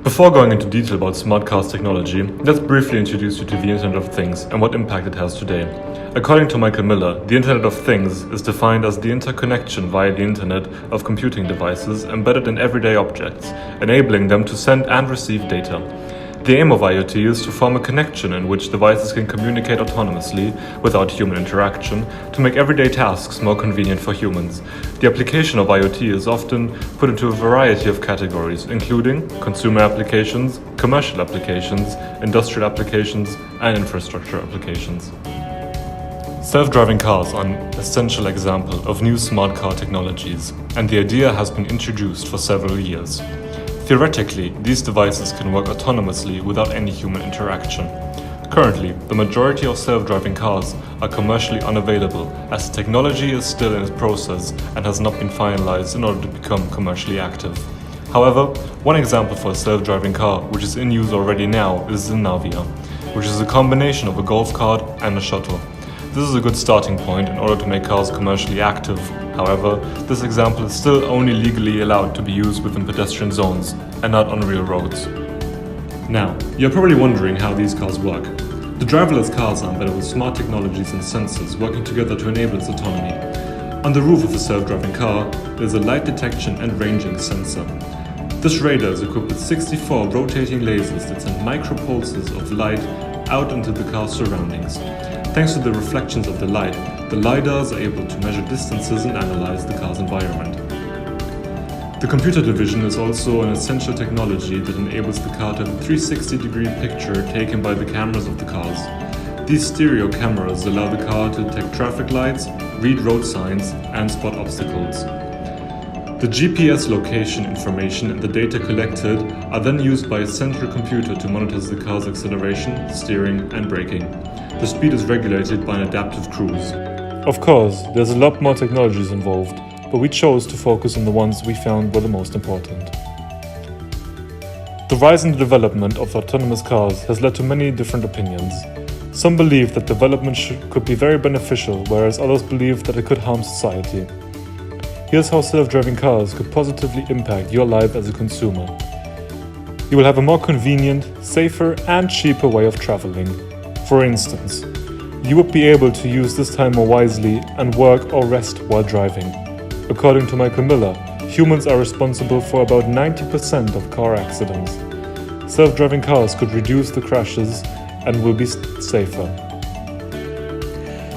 Before going into detail about smart cars technology, let's briefly introduce you to the Internet of Things and what impact it has today. According to Michael Miller, the Internet of Things is defined as the interconnection via the Internet of computing devices embedded in everyday objects, enabling them to send and receive data. The aim of IoT is to form a connection in which devices can communicate autonomously without human interaction to make everyday tasks more convenient for humans. The application of IoT is often put into a variety of categories, including consumer applications, commercial applications, industrial applications, and infrastructure applications. Self-driving cars are an essential example of new smart car technologies, and the idea has been introduced for several years. Theoretically, these devices can work autonomously without any human interaction. Currently, the majority of self-driving cars are commercially unavailable as the technology is still in its process and has not been finalized in order to become commercially active. However, one example for a self-driving car which is in use already now is the Navia, which is a combination of a golf cart and a shuttle. This is a good starting point in order to make cars commercially active. However, this example is still only legally allowed to be used within pedestrian zones and not on real roads. Now, you're probably wondering how these cars work. The driverless cars are embedded with smart technologies and sensors working together to enable its autonomy. On the roof of a self-driving car, there's a light detection and ranging sensor. This radar is equipped with 64 rotating lasers that send micropulses of light out into the car's surroundings. Thanks to the reflections of the light, the LiDARs are able to measure distances and analyze the car's environment. The computer division is also an essential technology that enables the car to have a 360-degree picture taken by the cameras of the cars. These stereo cameras allow the car to detect traffic lights, read road signs, and spot obstacles. The GPS location information and the data collected are then used by a central computer to monitor the car's acceleration, steering, and braking. The speed is regulated by an adaptive cruise. Of course, there's a lot more technologies involved, but we chose to focus on the ones we found were the most important. The rise in the development of autonomous cars has led to many different opinions. Some believe that development could be very beneficial, whereas others believe that it could harm society. Here's how self-driving cars could positively impact your life as a consumer. You will have a more convenient, safer, and cheaper way of traveling. For instance, you would be able to use this time more wisely and work or rest while driving. According to Michael Miller, humans are responsible for about 90% of car accidents. Self-driving cars could reduce the crashes and will be safer.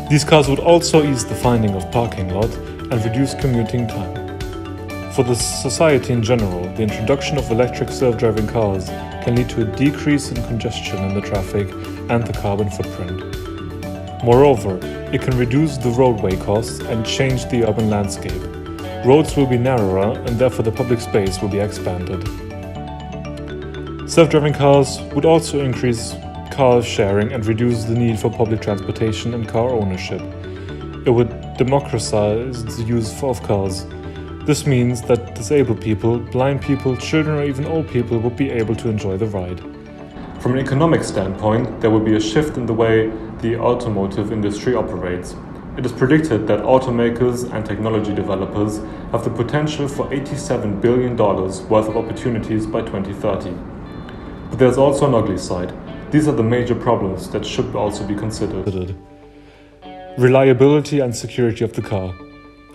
These cars would also ease the finding of parking lot and reduce commuting time. For the society in general, the introduction of electric self-driving cars can lead to a decrease in congestion in the traffic and the carbon footprint. Moreover, it can reduce the roadway costs and change the urban landscape. Roads will be narrower and therefore the public space will be expanded. Self-driving cars would also increase car sharing and reduce the need for public transportation and car ownership. It would democratize the use of cars. This means that disabled people, blind people, children or even old people would be able to enjoy the ride. From an economic standpoint, there will be a shift in the way the automotive industry operates. It is predicted that automakers and technology developers have the potential for $87 billion worth of opportunities by 2030. But there's also an ugly side. These are the major problems that should also be considered. Reliability and security of the car.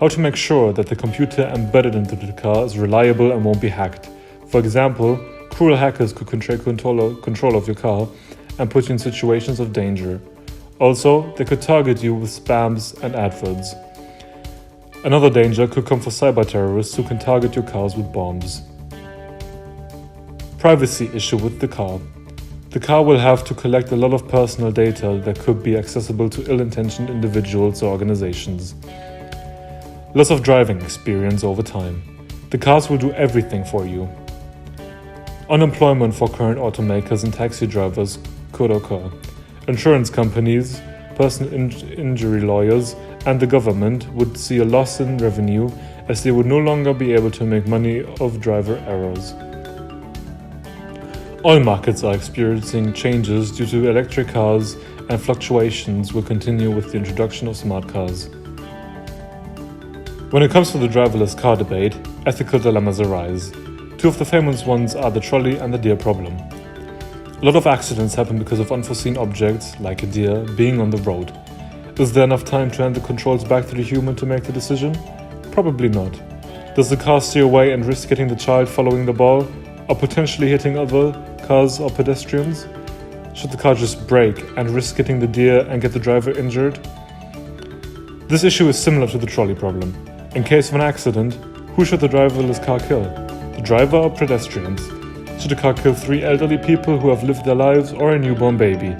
How to make sure that the computer embedded into the car is reliable and won't be hacked. For example, cruel hackers could take control of your car and put you in situations of danger. Also, they could target you with spams and adverts. Another danger could come for cyber terrorists who can target your cars with bombs. Privacy issue with the car. The car will have to collect a lot of personal data that could be accessible to ill-intentioned individuals or organizations. Loss of driving experience over time. The cars will do everything for you. Unemployment for current automakers and taxi drivers could occur. Insurance companies, personal injury lawyers, and the government would see a loss in revenue as they would no longer be able to make money of driver errors. Oil markets are experiencing changes due to electric cars, and fluctuations will continue with the introduction of smart cars. When it comes to the driverless car debate, ethical dilemmas arise. Two of the famous ones are the trolley and the deer problem. A lot of accidents happen because of unforeseen objects, like a deer, being on the road. Is there enough time to hand the controls back to the human to make the decision? Probably not. Does the car steer away and risk hitting the child following the ball, or potentially hitting other cars or pedestrians? Should the car just brake and risk hitting the deer and get the driver injured? This issue is similar to the trolley problem. In case of an accident, who should the driverless car kill? The driver or pedestrians? Should the car kill 3 elderly people who have lived their lives or a newborn baby?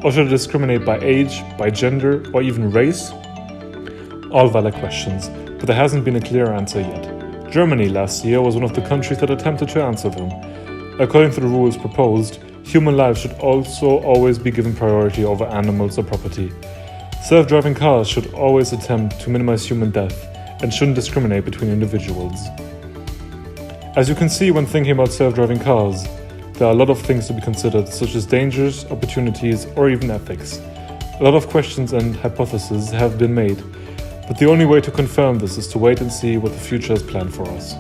Or should it discriminate by age, by gender, or even race? All valid questions, but there hasn't been a clear answer yet. Germany last year was one of the countries that attempted to answer them. According to the rules proposed, human lives should also always be given priority over animals or property. Self-driving cars should always attempt to minimize human death and shouldn't discriminate between individuals. As you can see when thinking about self-driving cars, there are a lot of things to be considered, such as dangers, opportunities, or even ethics. A lot of questions and hypotheses have been made, but the only way to confirm this is to wait and see what the future has planned for us.